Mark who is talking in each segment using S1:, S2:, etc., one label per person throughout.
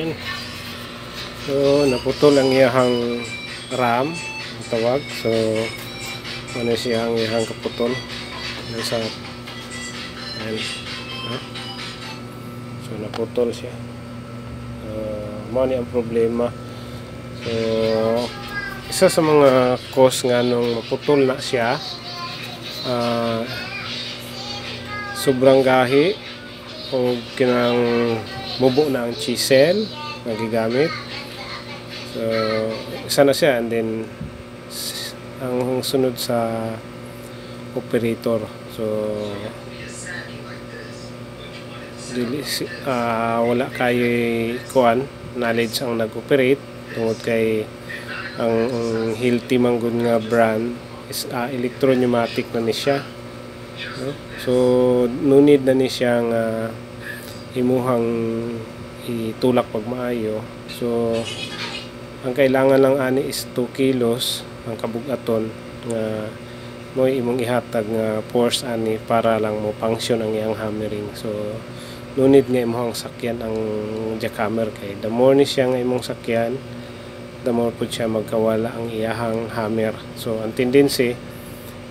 S1: Yan. So naputol ang iyahang RAM ang tawag. So ano siya ang iyahang kaputol sa ayan. So naputol siya. Mao ni ang problema. So isa sa mga cause nga nung maputol na siya, sobrang gahi o kinang mubo na ang chisel na gigamit. So isa na siya, and then ang sunod sa operator. So wala kay kuan knowledge ang nag-operate tungod kay ang Hilti manggod nga brand is electro-pneumatic na ni siya. So no need na ni siya nga imuhang itulak pag maayo. So ang kailangan lang ani is 2 kilos ang kabugaton nga mo imong ihatag nga force ani para lang mo function ang iyang hammering. So no need nga imong sakyan ang jackhammer kay the more ni siya nga imong sakyan, the more po siya magkawala ang iyahang hammer. So ang tendency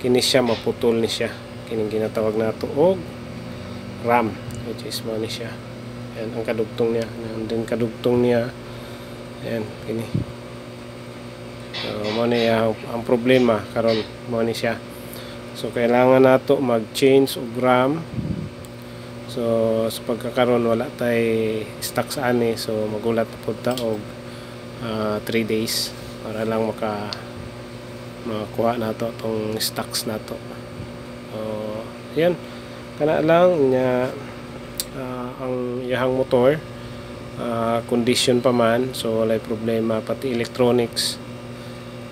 S1: kini siya maputol ni siya, kining ginatawag nato og RAM, which is mo ni siya. Yan ang kadugtong niya, and then kadugtong niya yan kini. So mo ni ang problema karon mo ni siya. So kailangan nato mag-change og RAM. So sa pagkakaroon wala tay stock sa ani, so magulat pud ta og 3 days para lang makakuha nato tong stocks nato. Yan kana lang nya ang iyahang motor condition pa man, so walay problema, pati electronics.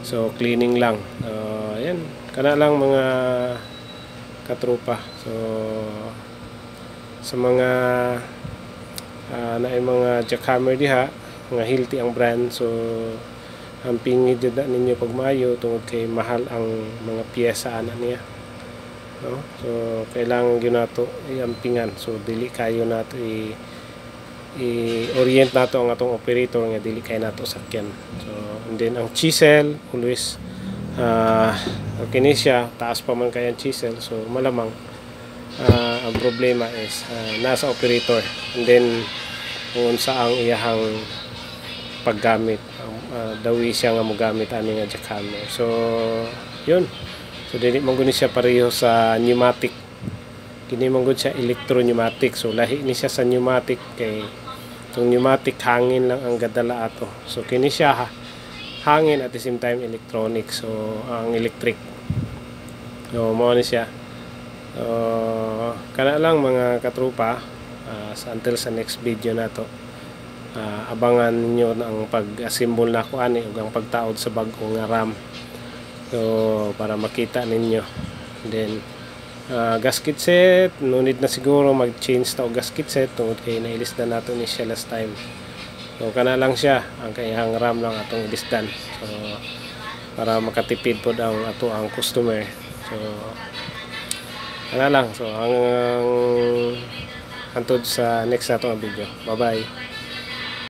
S1: So cleaning lang. Yan kana lang mga katropa. So sa mga naay mga jackhammer diha nga Hilti ang brand, so ang pingid na ninyo pag maayo tungod kay mahal ang mga piyesa ana niya, no? So kailangan gyud nato iampingan, so dili kayo nato i-orient nato ang atong operator nga dili kay nato sakyan. So and then ang chisel always kini siya taas pa man kay ang chisel, so malamang ang problema is nasa operator, and then kung sa ang iyahang paggamit, dawi siya nga mogamit ani nga jackhammer. So yun, so dili man gud siya pareho sa pneumatic, kini man gud siya electro-pneumatic. So lahi ni siya sa pneumatic kay tong pneumatic hangin lang ang gadala ato, so kini siya hangin at the same time electronic, so ang electric. So mao ni siya. Kana lang mga katrupa, until sa next video nato, abangan niyo ang pag-assemble na ko ani ug ang pagtaod sa bag-o nga RAM, so para makita ninyo. Then gasket set, no need na siguro mag-change ta og gasket set tungod kay nailis na nato ni siya last time. So kana lang siya, ang kayang RAM lang atong ilisdan, so para makatipid pod ang ato ang customer. So ano lang, so hanggang sa next na itong video. Bye bye.